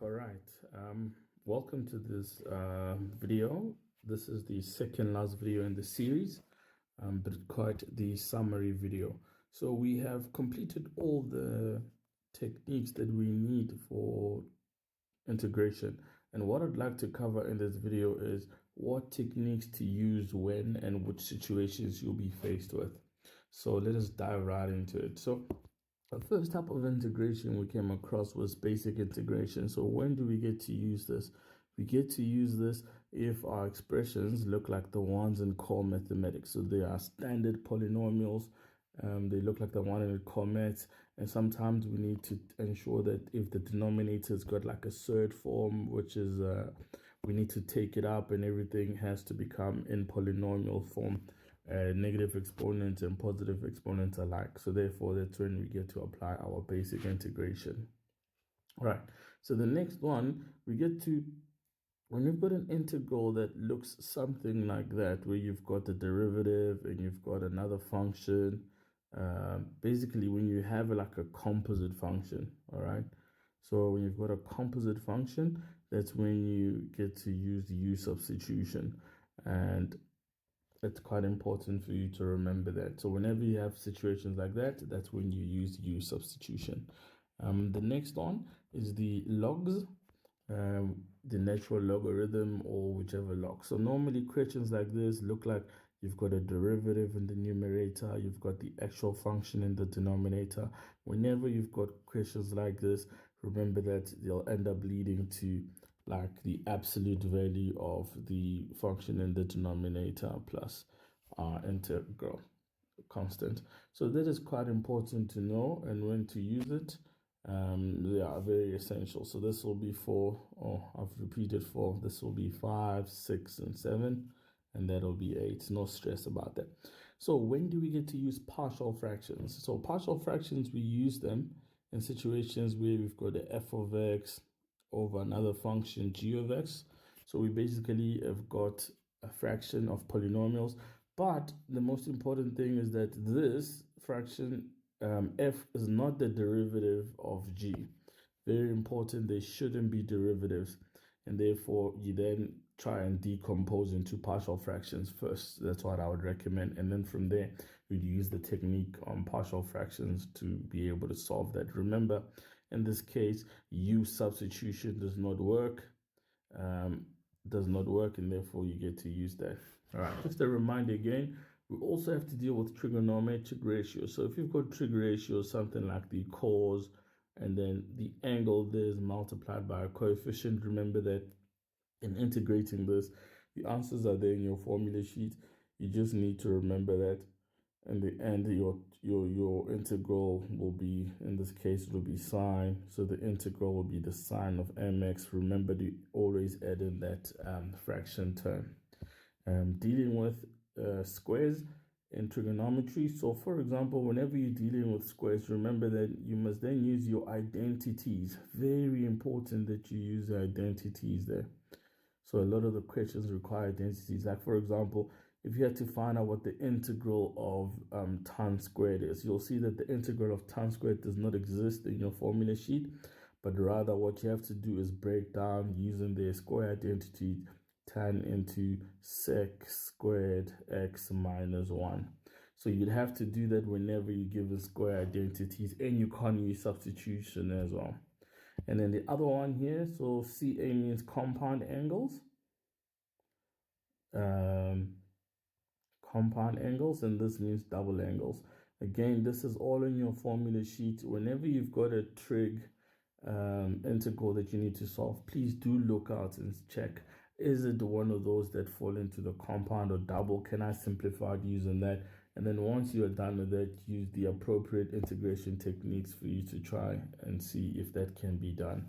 All right. Welcome to this video. This is the second last video in the series, but quite the summary video. So we have completed all the techniques that we need for integration. And what I'd like to cover in this video is what techniques to use when and which situations you'll be faced with. So let us dive right into it. So the first type of integration we came across was basic integration. So when do we get to use this? We get to use this if our expressions look like the ones in core mathematics. So they are standard polynomials. They look like the one in core maths. And sometimes we need to ensure that if the denominator's got like a surd form, which is we need to take it up and everything has to become in polynomial form. Negative exponents and positive exponents alike. So therefore, that's when we get to apply our basic integration. All right. So the next one, we get to, when you've got an integral that looks something like that, where you've got the derivative and you've got another function, basically when you have like a composite function, all right? So when you've got a composite function, that's when you get to use the U substitution. And it's quite important for you to remember that. So whenever you have situations like that, that's when you use U substitution. The next one is the logs, the natural logarithm or whichever log. So normally questions like this look like you've got a derivative in the numerator, you've got the actual function in the denominator. Whenever you've got questions like this, remember that they'll end up leading to like the absolute value of the function in the denominator plus our integral constant. So that is quite important to know, and when to use it. They are very essential. So this will be 4, I've repeated 4. This will be 5, 6, and 7, and that'll be 8. No stress about that. So when do we get to use partial fractions? So partial fractions, we use them in situations where we've got the f of x over another function g of x. So we basically have got a fraction of polynomials. But the most important thing is that this fraction f is not the derivative of g. Very important, they shouldn't be derivatives, and therefore you then try and decompose into partial fractions first. That's what I would recommend, and then from there we'd use the technique on partial fractions to be able to solve that. Remember, in this case, U substitution does not work, and therefore you get to use that. All right, just a reminder again, we also have to deal with trigonometric ratios. So if you've got trig ratios, something like the cos, and then the angle there is multiplied by a coefficient, remember that in integrating this, the answers are there in your formula sheet. You just need to remember that in the end, your integral will be, in this case, it will be sine. So the integral will be the sine of mx. Remember to always add in that fraction term. Dealing with squares in trigonometry. So for example, whenever you're dealing with squares, remember that you must then use your identities. Very important that you use the identities there. So a lot of the questions require identities. Like for example, if you had to find out what the integral of tan squared is, you'll see that the integral of tan squared does not exist in your formula sheet, but rather what you have to do is break down using the square identity tan into sec squared x minus 1. So you'd have to do that whenever you give the square identities, and you can't use substitution as well. And then the other one here, so CA means compound angles. Compound angles, and this means double angles. Again, this is all in your formula sheet. Whenever you've got a trig integral that you need to solve, please do look out and check, is it one of those that fall into the compound or double? Can I simplify it using that? And then once you are done with that, use the appropriate integration techniques for you to try and see if that can be done.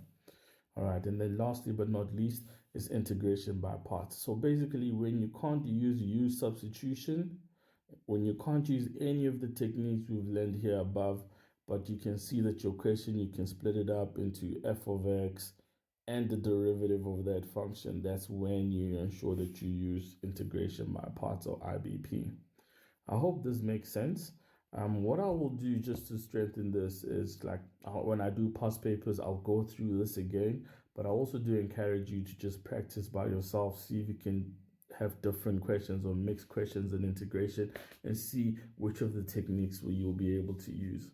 All right, and then lastly but not least is integration by parts. So basically, when you can't use U substitution, when you can't use any of the techniques we've learned here above, but you can see that your question, you can split it up into f of x and the derivative of that function, that's when you ensure that you use integration by parts or IBP. I hope this makes sense. What I will do just to strengthen this is, like when I do past papers, I'll go through this again, But I also do encourage you to just practice by yourself, see if you can have different questions or mixed questions and integration, and see which of the techniques will you'll be able to use.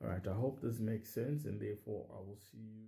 All right, I hope this makes sense, and therefore I will see you